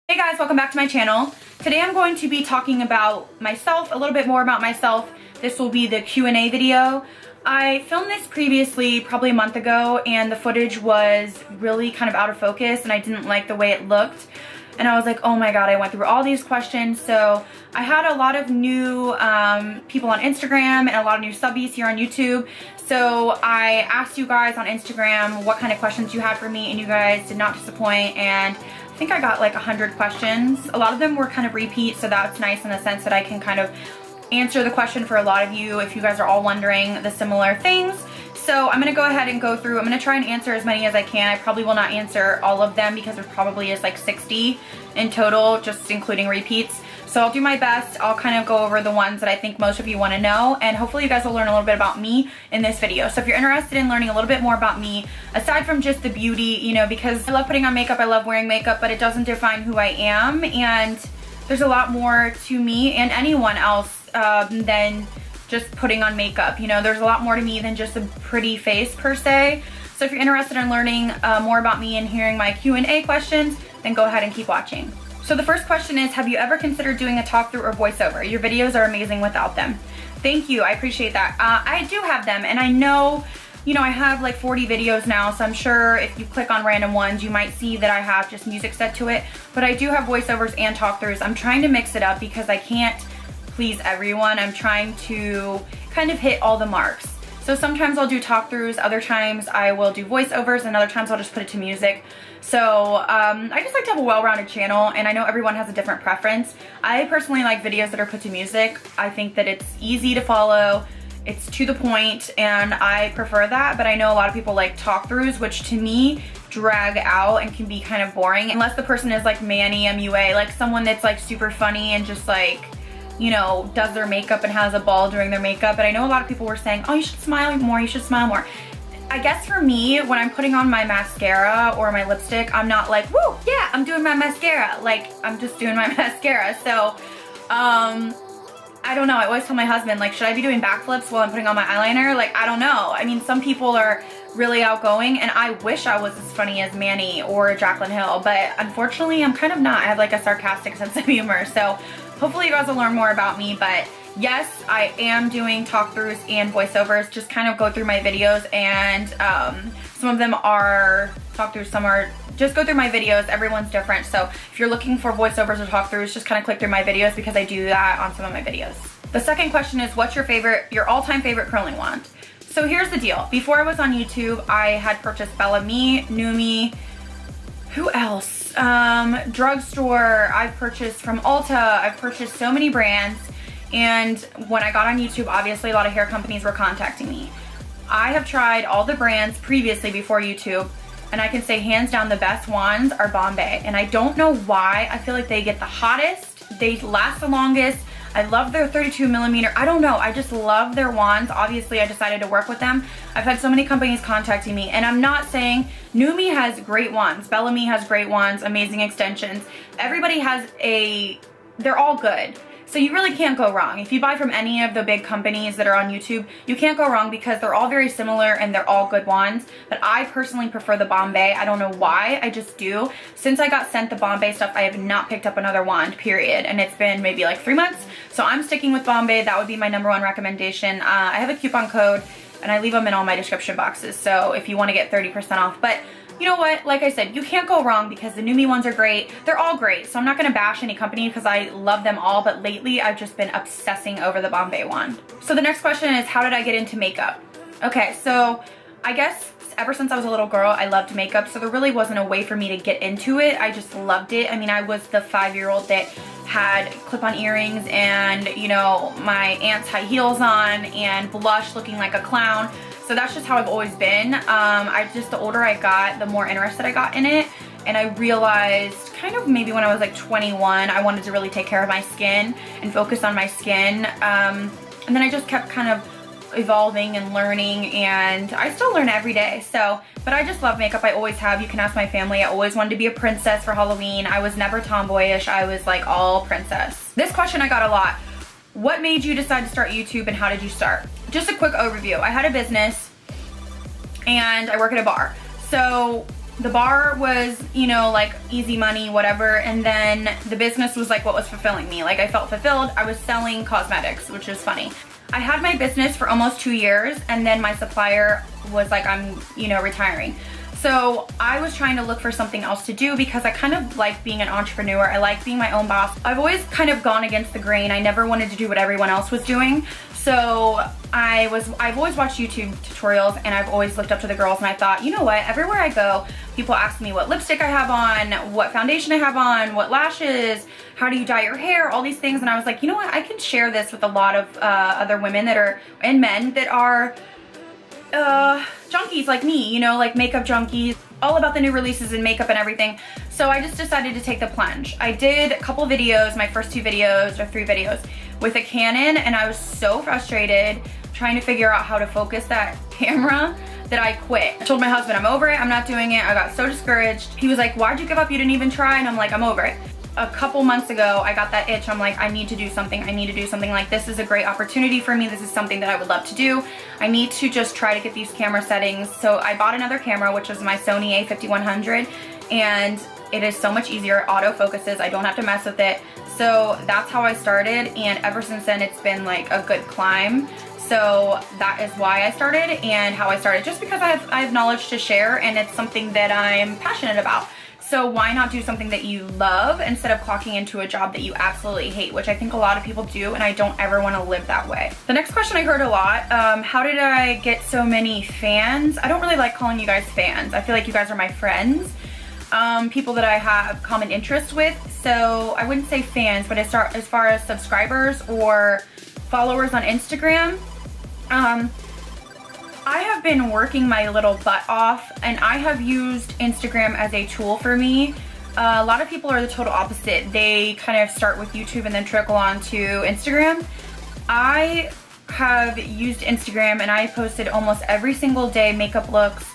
Hey guys, welcome back to my channel. Today I'm going to be talking about myself, a little bit more about myself. This will be the Q&A video. I filmed this previously, probably a month ago, and the footage was really kind of out of focus and I didn't like the way it looked. And I was like, oh my god, I went through all these questions. So I had a lot of new people on Instagram and a lot of new subbies here on YouTube. So I asked you guys on Instagram what kind of questions you had for me, and you guys did not disappoint. And I think I got like 100 questions. A lot of them were kind of repeats, so that's nice in the sense that I can kind of answer the question for a lot of you if you guys are all wondering the similar things. So I'm gonna go ahead and go through. I'm gonna try and answer as many as I can. I probably will not answer all of them because there probably is like 60 in total, just including repeats. So I'll do my best. I'll kind of go over the ones that I think most of you want to know, and hopefully you guys will learn a little bit about me in this video. So if you're interested in learning a little bit more about me, aside from just the beauty, you know, because I love putting on makeup, I love wearing makeup, but it doesn't define who I am, and there's a lot more to me and anyone else than just putting on makeup. You know, there's a lot more to me than just a pretty face per se. So if you're interested in learning more about me and hearing my Q&A questions, then go ahead and keep watching. So the first question is, have you ever considered doing a talk through or voiceover? Your videos are amazing without them. Thank you, I appreciate that. I do have them, and I know, you know, I have like 40 videos now, so I'm sure if you click on random ones, you might see that I have just music set to it, but I do have voiceovers and talk throughs. I'm trying to mix it up because I can't please everyone. I'm trying to kind of hit all the marks. So sometimes I'll do talk throughs, other times I will do voiceovers, and other times I'll just put it to music. So I just like to have a well-rounded channel, and I know everyone has a different preference. I personally like videos that are put to music. I think that it's easy to follow, it's to the point, and I prefer that, but I know a lot of people like talk throughs, which to me drag out and can be kind of boring, unless the person is like Manny MUA, like someone that's like super funny and just like, you know, does their makeup and has a ball doing their makeup. But I know a lot of people were saying, oh, you should smile more, you should smile more. I guess for me, when I'm putting on my mascara or my lipstick, I'm not like, woo, yeah, I'm doing my mascara. Like, I'm just doing my mascara. So, I don't know. I always tell my husband, like, should I be doing backflips while I'm putting on my eyeliner? Like, I don't know. I mean, some people are really outgoing, and I wish I was as funny as Manny or Jaclyn Hill, but unfortunately, I'm kind of not. I have like a sarcastic sense of humor. So hopefully you guys will learn more about me, but yes, I am doing talk throughs and voiceovers. Just kind of go through my videos, and some of them are talk throughs, some are just go through my videos. Everyone's different. So if you're looking for voiceovers or talk throughs, just kind of click through my videos because I do that on some of my videos. The second question is, what's your all-time favorite curling wand? So here's the deal. Before I was on YouTube, I had purchased Bella Me, Numi, who else? Drugstore. I've purchased from Ulta. I've purchased so many brands. And when I got on YouTube, obviously a lot of hair companies were contacting me. I have tried all the brands previously before YouTube, and I can say hands down the best wands are Bombay. And I don't know why. I feel like they get the hottest, they last the longest. I love their 32 millimeter. I don't know, I just love their wands. Obviously, I decided to work with them. I've had so many companies contacting me, and I'm not saying Numi has great wands, Bella Me has great wands, amazing extensions. Everybody has they're all good. So you really can't go wrong. If you buy from any of the big companies that are on YouTube, you can't go wrong because they're all very similar and they're all good wands. But I personally prefer the Bombay. I don't know why, I just do. Since I got sent the Bombay stuff, I have not picked up another wand, period. And it's been maybe like 3 months. So I'm sticking with Bombay. That would be my #1 recommendation. I have a coupon code and I leave them in all my description boxes. So if you want to get 30% off. But you know what, like I said, you can't go wrong because the Numi ones are great. They're all great, so I'm not gonna bash any company because I love them all, but lately I've just been obsessing over the Bombay one. So the next question is, how did I get into makeup? Okay, so I guess ever since I was a little girl, I loved makeup, so there really wasn't a way for me to get into it. I just loved it. I mean, I was the 5-year-old that had clip-on earrings and, you know, my aunt's high heels on and blush looking like a clown. So that's just how I've always been. The older I got, the more interested I got in it. And I realized kind of maybe when I was like 21, I wanted to really take care of my skin and focus on my skin. And then I just kept kind of evolving and learning, and I still learn every day. So, but I just love makeup. I always have. You can ask my family. I always wanted to be a princess for Halloween. I was never tomboyish. I was like all princess. This question I got a lot. What made you decide to start YouTube and how did you start? Just a quick overview. I had a business and I work at a bar. So the bar was, you know, like easy money, whatever, and then the business was like what was fulfilling me. Like I felt fulfilled. I was selling cosmetics, which is funny. I had my business for almost 2 years, and then my supplier was like, I'm, you know, retiring. So I was trying to look for something else to do because I kind of like being an entrepreneur. I like being my own boss. I've always kind of gone against the grain. I never wanted to do what everyone else was doing. So I've always watched YouTube tutorials, and I've always looked up to the girls, and I thought, you know what, everywhere I go, people ask me what lipstick I have on, what foundation I have on, what lashes, how do you dye your hair, all these things. And I was like, you know what, I can share this with a lot of other women that are, and men that are junkies like me, you know, like makeup junkies, all about the new releases in makeup and everything. So I just decided to take the plunge. I did a couple videos, my first 2 videos or 3 videos with a Canon, and I was so frustrated trying to figure out how to focus that camera that I quit. I told my husband, I'm over it, I'm not doing it. I got so discouraged. He was like, why'd you give up? You didn't even try. And I'm like, I'm over it. A couple months ago, I got that itch. I'm like, I need to do something. I need to do something. Like, this is a great opportunity for me. This is something that I would love to do. I need to just try to get these camera settings. So I bought another camera, which is my Sony a5100, and it is so much easier. It auto focuses. I don't have to mess with it. So that's how I started, and ever since then it's been like a good climb. So that is why I started and how I started, just because I have knowledge to share, and it's something that I'm passionate about. So why not do something that you love instead of clocking into a job that you absolutely hate, which I think a lot of people do, and I don't ever want to live that way. The next question I heard a lot, how did I get so many fans? I don't really like calling you guys fans. I feel like you guys are my friends. People that I have common interests with. So I wouldn't say fans, but as far as subscribers or followers on Instagram, I have been working my little butt off, and I have used Instagram as a tool for me. A lot of people are the total opposite. They kind of start with YouTube and then trickle on to Instagram. I have used Instagram, and I posted almost every single day makeup looks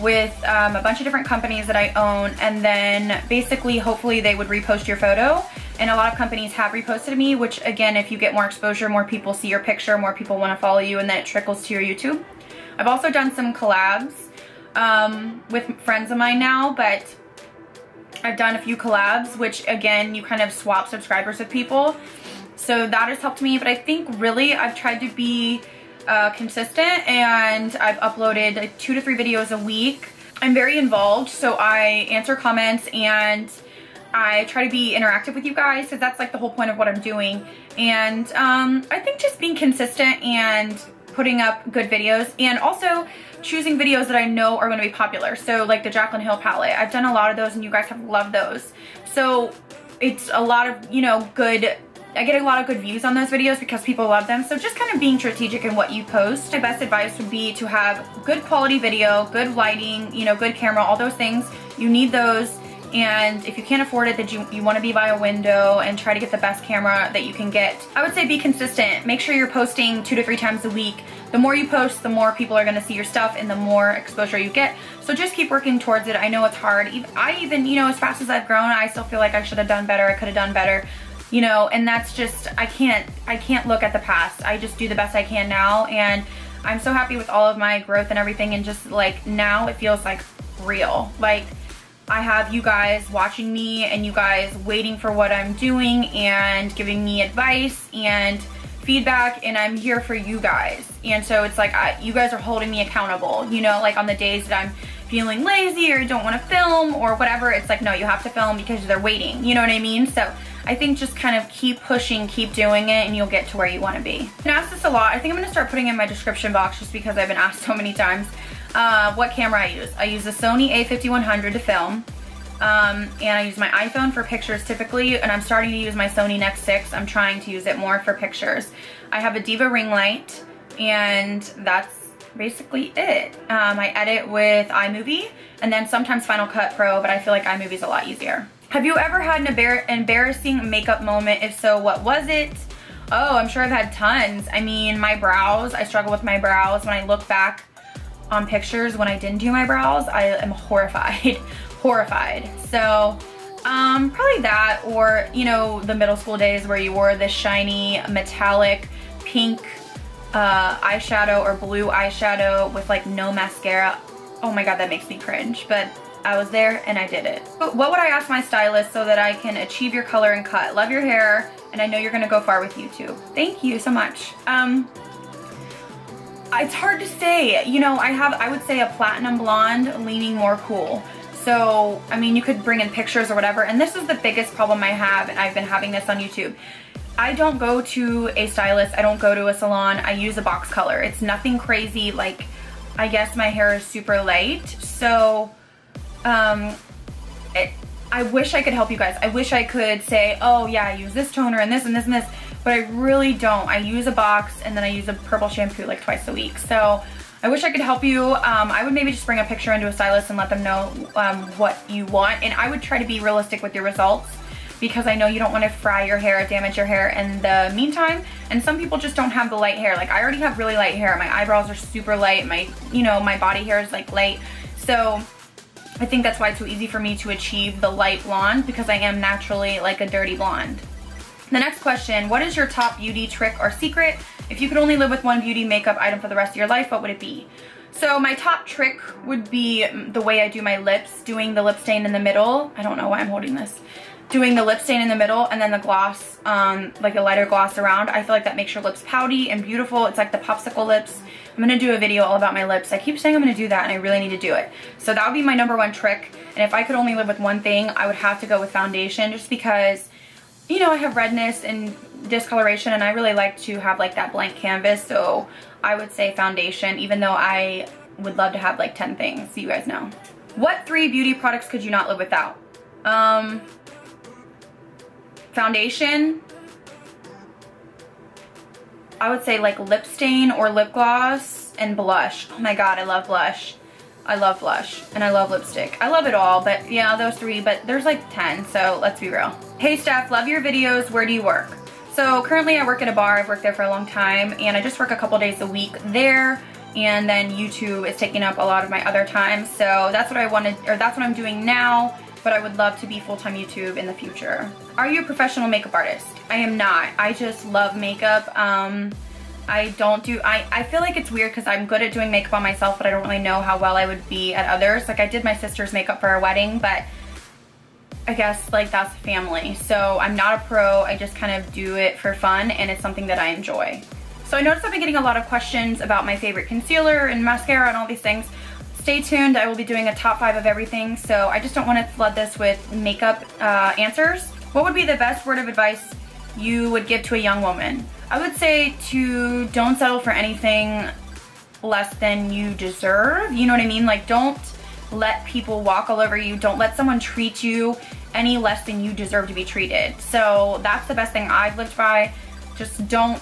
with a bunch of different companies that I own, and then basically hopefully they would repost your photo, and a lot of companies have reposted me, which again, if you get more exposure, more people see your picture, more people want to follow you, and then it trickles to your YouTube. I've also done some collabs with friends of mine now, but I've done a few collabs, which again, you kind of swap subscribers with people, so that has helped me. But I think really I've tried to be consistent, and I've uploaded 2 to 3 videos a week. I'm very involved, so I answer comments and I try to be interactive with you guys, because that's like the whole point of what I'm doing. And I think just being consistent and putting up good videos, and also choosing videos that I know are going to be popular. So like the Jaclyn Hill palette, I've done a lot of those and you guys have loved those. So it's a lot of, you know, good, I get a lot of good views on those videos because people love them. So just kind of being strategic in what you post. My best advice would be to have good quality video, good lighting, you know, good camera, all those things. You need those. And if you can't afford it, that you want to be by a window and try to get the best camera that you can get. I would say be consistent. Make sure you're posting 2 to 3 times a week. The more you post, the more people are going to see your stuff and the more exposure you get. So just keep working towards it. I know it's hard. I even, you know, as fast as I've grown, I still feel like I should have done better. I could have done better, you know, and that's just, I can't look at the past. I just do the best I can now, and I'm so happy with all of my growth and everything, and just like now it feels like real. Like, I have you guys watching me and you guys waiting for what I'm doing and giving me advice and feedback, and I'm here for you guys. And so it's like you guys are holding me accountable, you know, like on the days that I'm feeling lazy or don't want to film or whatever, it's like, no, you have to film because they're waiting, you know what I mean? So I think just kind of keep pushing, keep doing it, and you'll get to where you want to be. I've been asked this a lot. I think I'm going to start putting in my description box just because I've been asked so many times what camera I use. I use the Sony a5100 to film, and I use my iPhone for pictures typically, and I'm starting to use my Sony Nex 6. I'm trying to use it more for pictures. I have a Diva ring light, and that's basically it. I edit with iMovie, and then sometimes Final Cut Pro, but I feel like iMovie is a lot easier. Have you ever had an embarrassing makeup moment? If so, what was it? Oh, I'm sure I've had tons. I mean, my brows, I struggle with my brows. When I look back on pictures when I didn't do my brows, I am horrified, horrified. So probably that, or, you know, the middle school days where you wore this shiny metallic pink eyeshadow or blue eyeshadow with like no mascara. Oh my god, that makes me cringe. But I was there and I did it. But what would I ask my stylist so that I can achieve your color and cut? Love your hair, and I know you're gonna go far with YouTube. Thank you so much. It's hard to say. You know, I would say a platinum blonde leaning more cool. So, I mean, you could bring in pictures or whatever, and this is the biggest problem I have, and I've been having this on YouTube. I don't go to a stylist, I don't go to a salon, I use a box color. It's nothing crazy, like, I guess my hair is super light, so, I wish I could help you guys. I wish I could say, oh yeah, I use this toner and this and this and this, but I really don't. I use a box and then I use a purple shampoo like twice a week. So I wish I could help you. I would maybe just bring a picture into a stylist and let them know what you want. And I would try to be realistic with your results, because I know you don't want to fry your hair, damage your hair in the meantime. And some people just don't have the light hair. Like, I already have really light hair. My eyebrows are super light. My, you know, my body hair is like light. So I think that's why it's so easy for me to achieve the light blonde, because I am naturally like a dirty blonde. The next question, what is your top beauty trick or secret? If you could only live with one beauty makeup item for the rest of your life, what would it be? So my top trick would be the way I do my lips, doing the lip stain in the middle. I don't know why I'm holding this. Doing the lip stain in the middle and then the gloss, like a lighter gloss around. I feel like that makes your lips pouty and beautiful. It's like the popsicle lips. I'm gonna do a video all about my lips. I keep saying I'm gonna do that and I really need to do it. So that would be my #1 trick. And if I could only live with one thing, I would have to go with foundation, just because, you know, I have redness and discoloration and I really like to have like that blank canvas. So I would say foundation, even though I would love to have like 10 things, so you guys know. What 3 beauty products could you not live without? Foundation. I would say like lip stain or lip gloss and blush. Oh my god, I love blush. I love blush and I love lipstick. I love it all, but yeah, those 3, but there's like 10, so let's be real. Hey Steph, love your videos. Where do you work? So currently I work at a bar. I've worked there for a long time and I just work a couple days a week there, and then YouTube is taking up a lot of my other time. So that's what I wanted, or that's what I'm doing now, but I would love to be full-time YouTube in the future. Are you a professional makeup artist? I am not. I just love makeup. I feel like it's weird because I'm good at doing makeup on myself, but I don't really know how well I would be at others. Like, I did my sister's makeup for her wedding, but I guess like that's family. So I'm not a pro. I just kind of do it for fun, and it's something that I enjoy. So I noticed I've been getting a lot of questions about my favorite concealer and mascara and all these things. Stay tuned. I will be doing a top 5 of everything, so I just don't want to flood this with makeup answers. What would be the best word of advice you would give to a young woman? I would say to don't settle for anything less than you deserve. You know what I mean? Like, don't let people walk all over you. Don't let someone treat you any less than you deserve to be treated. So that's the best thing I've lived by. Just don't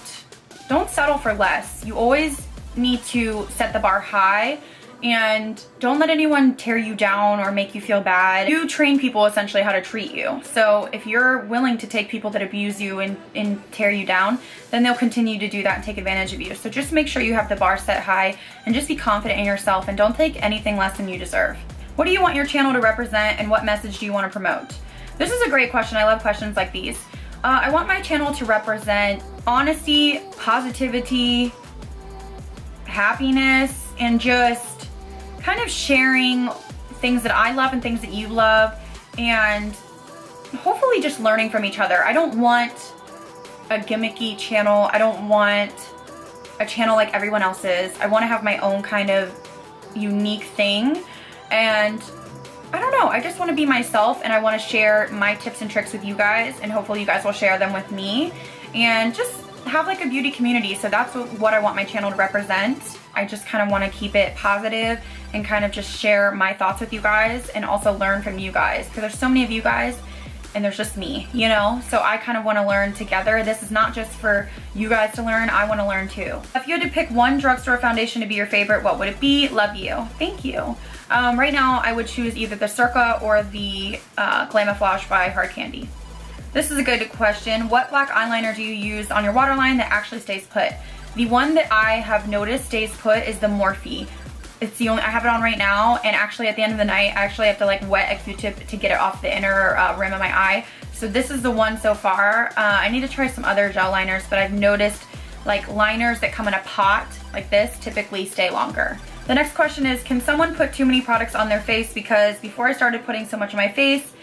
settle for less. You always need to set the bar high, and don't let anyone tear you down or make you feel bad. You train people essentially how to treat you. So if you're willing to take people that abuse you and tear you down, then they'll continue to do that and take advantage of you. So just make sure you have the bar set high and just be confident in yourself, and don't take anything less than you deserve. What do you want your channel to represent, and what message do you want to promote? This is a great question. I love questions like these. I want my channel to represent honesty, positivity, happiness, and just kind of sharing things that I love and things that you love, and hopefully just learning from each other. I don't want a gimmicky channel. I don't want a channel like everyone else's. I want to have my own kind of unique thing, and I don't know, I just want to be myself, and I want to share my tips and tricks with you guys, and hopefully you guys will share them with me, and just have like a beauty community. So that's what I want my channel to represent. I just kind of want to keep it positive and kind of just share my thoughts with you guys, and also learn from you guys, because there's so many of you guys and there's just me, you know? So I kind of want to learn together. This is not just for you guys to learn, I want to learn too. If you had to pick one drugstore foundation to be your favorite, what would it be? Love you. Thank you. Right now I would choose either the Circa or the Glamouflage by Hard Candy. This is a good question. What black eyeliner do you use on your waterline that actually stays put? The one that I have noticed stays put is the Morphe. It's the only, I have it on right now, and actually at the end of the night, I actually have to like wet a Q-tip to get it off the inner rim of my eye. So this is the one so far. I need to try some other gel liners, but I've noticed like liners that come in a pot like this typically stay longer. The next question is, can someone put too many products on their face? Because before I started putting so much on my face,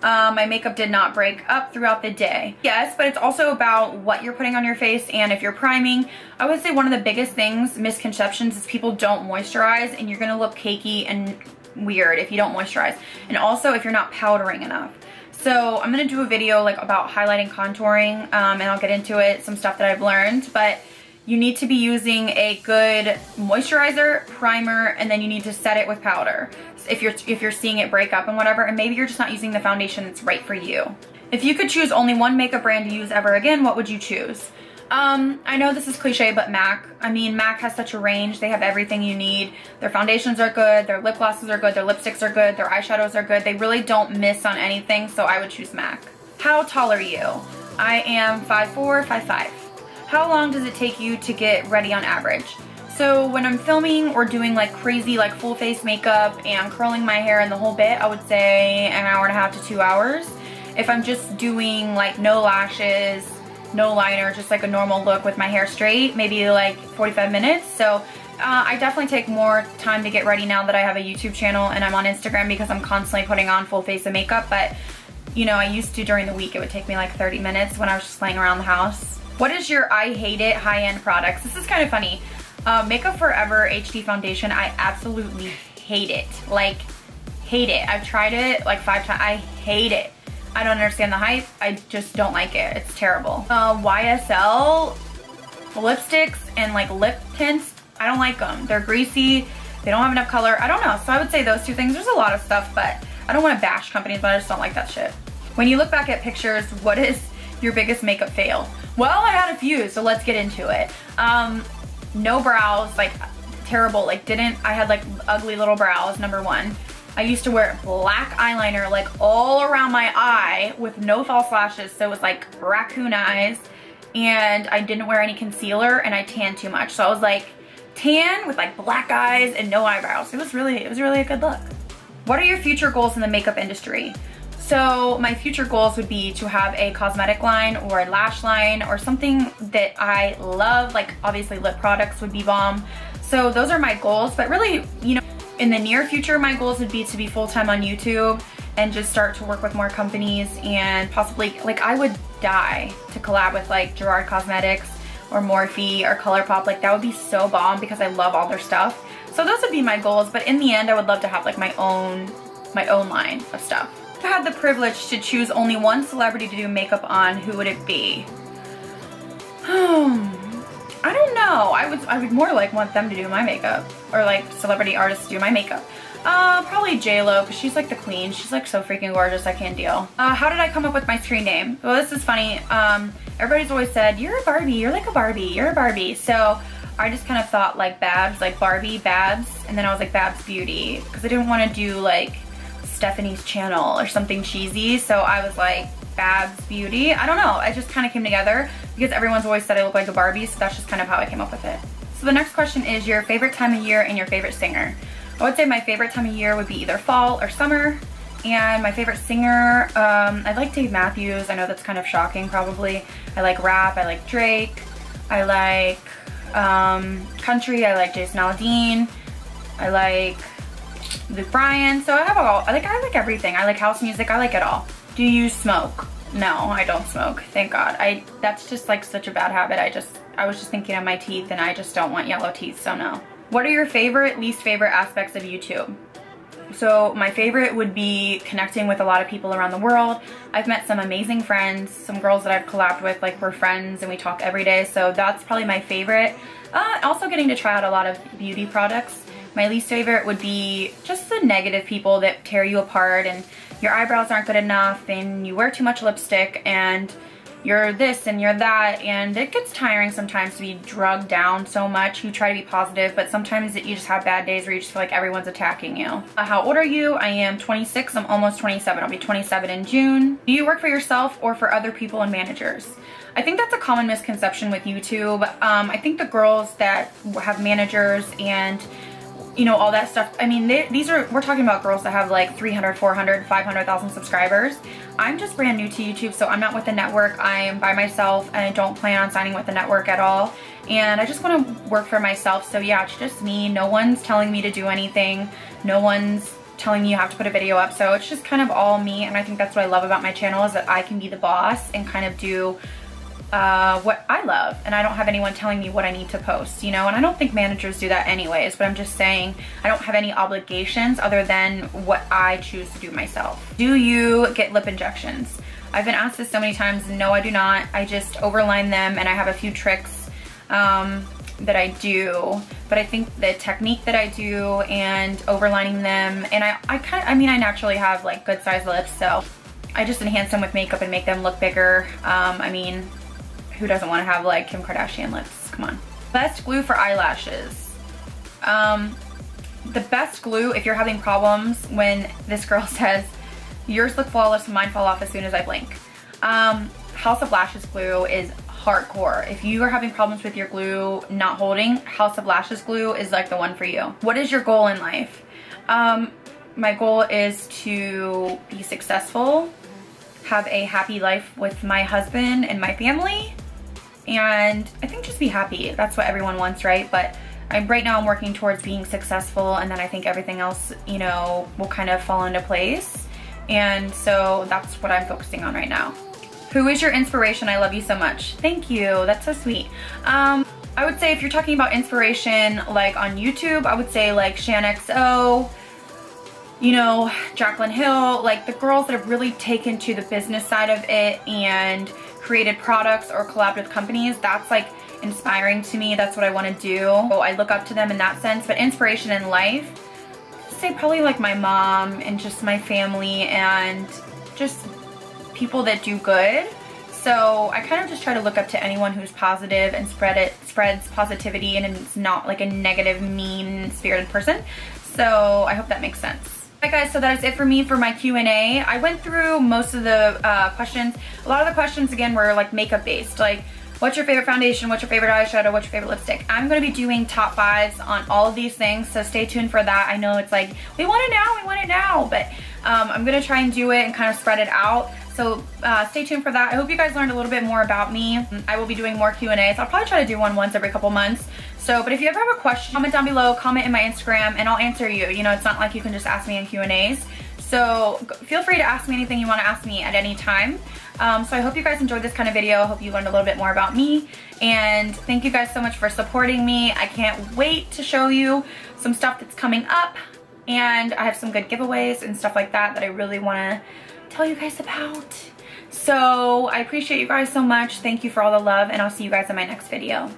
my makeup did not break up throughout the day. Yes, but it's also about what you're putting on your face, and if you're priming. I would say one of the biggest things, misconceptions, is people don't moisturize, and you're gonna look cakey and weird if you don't moisturize. And also if you're not powdering enough. So I'm gonna do a video like about highlighting, contouring, and I'll get into it, some stuff that I've learned, but you need to be using a good moisturizer, primer, and then you need to set it with powder if you're seeing it break up and whatever, and maybe you're just not using the foundation that's right for you. If you could choose only one makeup brand to use ever again, what would you choose? I know this is cliche, but MAC. I mean, MAC has such a range. They have everything you need. Their foundations are good, their lip glosses are good, their lipsticks are good, their eyeshadows are good. They really don't miss on anything, so I would choose MAC. How tall are you? I am 5'4", 5'5". How long does it take you to get ready on average? So when I'm filming or doing like crazy like full face makeup and curling my hair and the whole bit, I would say an hour and a half to 2 hours. If I'm just doing like no lashes, no liner, just like a normal look with my hair straight, maybe like 45 minutes. So I definitely take more time to get ready now that I have a YouTube channel and I'm on Instagram, because I'm constantly putting on full face of makeup. But you know, I used to during the week, it would take me like 30 minutes when I was just laying around the house. What is your I hate it high-end products? This is kind of funny. Makeup Forever HD foundation, I absolutely hate it. Like, hate it. I've tried it like 5 times. I hate it. I don't understand the hype. I just don't like it. It's terrible. YSL lipsticks and like lip tints, I don't like them. They're greasy. They don't have enough color. I don't know. So I would say those two things. There's a lot of stuff, but I don't want to bash companies, but I just don't like that shit. When you look back at pictures, what is your biggest makeup fail? Well, I had a few, so let's get into it. No brows, like terrible. Like I had like ugly little brows, number one. I used to wear black eyeliner like all around my eye with no false lashes, so it was like raccoon eyes, and I didn't wear any concealer, and I tanned too much. So I was like tan with like black eyes and no eyebrows. It was really a good look. What are your future goals in the makeup industry? So my future goals would be to have a cosmetic line or a lash line or something that I love, like obviously lip products would be bomb. So those are my goals, but really, you know, in the near future, my goals would be to be full-time on YouTube and just start to work with more companies, and possibly, like, I would die to collab with like Gerard Cosmetics or Morphe or ColourPop. Like, that would be so bomb because I love all their stuff. So those would be my goals, but in the end, I would love to have like my own line of stuff. If I had the privilege to choose only one celebrity to do makeup on, who would it be? I don't know. I would more like want them to do my makeup, or like celebrity artists do my makeup. Probably J-Lo, because she's like the queen. She's like so freaking gorgeous, I can't deal. How did I come up with my screen name? Well, this is funny. Everybody's always said, you're a Barbie, you're like a Barbie, you're a Barbie. So I just kind of thought like Babs, like Barbie, Babs, and then I was like Babsbeauty, because I didn't want to do like Stephanie's channel or something cheesy. So I was like Babsbeauty. I don't know, it just kind of came together because everyone's always said I look like a Barbie, so that's just kind of how I came up with it. So the next question is your favorite time of year and your favorite singer. I would say my favorite time of year would be either fall or summer, and my favorite singer, I like Dave Matthews. I know that's kind of shocking probably. I like rap, I like Drake, I like country, I like Jason Aldean, I like Luke Bryan. So I have all, I like everything. I like house music, I like it all. Do you smoke? No, I don't smoke, thank God. That's just like such a bad habit. I was just thinking of my teeth, and I just don't want yellow teeth, so no. What are your favorite, least favorite aspects of YouTube? So my favorite would be connecting with a lot of people around the world. I've met some amazing friends, some girls that I've collabed with, like we're friends and we talk every day, so that's probably my favorite. Also getting to try out a lot of beauty products. My least favorite would be just the negative people that tear you apart, and your eyebrows aren't good enough, and you wear too much lipstick, and you're this and you're that, and it gets tiring sometimes to be drugged down so much. You try to be positive, but sometimes you just have bad days where you just feel like everyone's attacking you. How old are you? I am 26, I'm almost 27. I'll be 27 in June. Do you work for yourself or for other people and managers? I think that's a common misconception with YouTube. I think the girls that have managers and you know, all that stuff. I mean, we're talking about girls that have like 300, 400, 500,000 subscribers. I'm just brand new to YouTube, so I'm not with the network. I am by myself and I don't plan on signing with the network at all. And I just want to work for myself. So yeah, it's just me. No one's telling me to do anything. No one's telling me you have to put a video up. So it's just kind of all me. And I think that's what I love about my channel, is that I can be the boss and kind of do what I love, and I don't have anyone telling me what I need to post, you know. And I don't think managers do that anyways, but I'm just saying I don't have any obligations other than what I choose to do myself. Do you get lip injections? I've been asked this so many times. No, I do not. I just overline them, and I have a few tricks that I do, but I think the technique that I do and overlining them, and I mean I naturally have like good sized lips, so I just enhance them with makeup and make them look bigger. I mean, who doesn't want to have like Kim Kardashian lips? Come on. Best glue for eyelashes. The best glue, if you're having problems, when this girl says, yours look flawless, mine fall off as soon as I blink. House of Lashes glue is hardcore. If you are having problems with your glue not holding, House of Lashes glue is like the one for you. What is your goal in life? My goal is to be successful, have a happy life with my husband and my family, and I think just be happy. That's what everyone wants, right? But right now I'm working towards being successful, and then I think everything else, you know, will kind of fall into place. And so that's what I'm focusing on right now. Who is your inspiration? I love you so much. Thank you, that's so sweet. I would say if you're talking about inspiration like on YouTube, I would say like ShanXO, you know, Jaclyn Hill, like the girls that have really taken to the business side of it and created products or collabed with companies. That's like inspiring to me. That's what I want to do. So I look up to them in that sense. But inspiration in life, I'd say probably like my mom and just my family and just people that do good. So I kind of just try to look up to anyone who's positive and spreads positivity and is not like a negative, mean-spirited person. So I hope that makes sense. Alright guys, so that is it for me for my Q&A. I went through most of the questions. A lot of the questions, again, were like makeup based. Like, what's your favorite foundation? What's your favorite eyeshadow? What's your favorite lipstick? I'm going to be doing top 5s on all of these things, so stay tuned for that. I know it's like, we want it now, but I'm going to try and do it and kind of spread it out. So stay tuned for that. I hope you guys learned a little bit more about me. I will be doing more Q&As. I'll probably try to do one once every couple months. So, but if you ever have a question, comment down below, comment in my Instagram, and I'll answer you. You know, it's not like you can just ask me in Q&As. So feel free to ask me anything you want to ask me at any time. So I hope you guys enjoyed this kind of video. I hope you learned a little bit more about me. And thank you guys so much for supporting me. I can't wait to show you some stuff that's coming up. And I have some good giveaways and stuff like that that I really want to tell you guys about. So I appreciate you guys so much. Thank you for all the love, and I'll see you guys in my next video.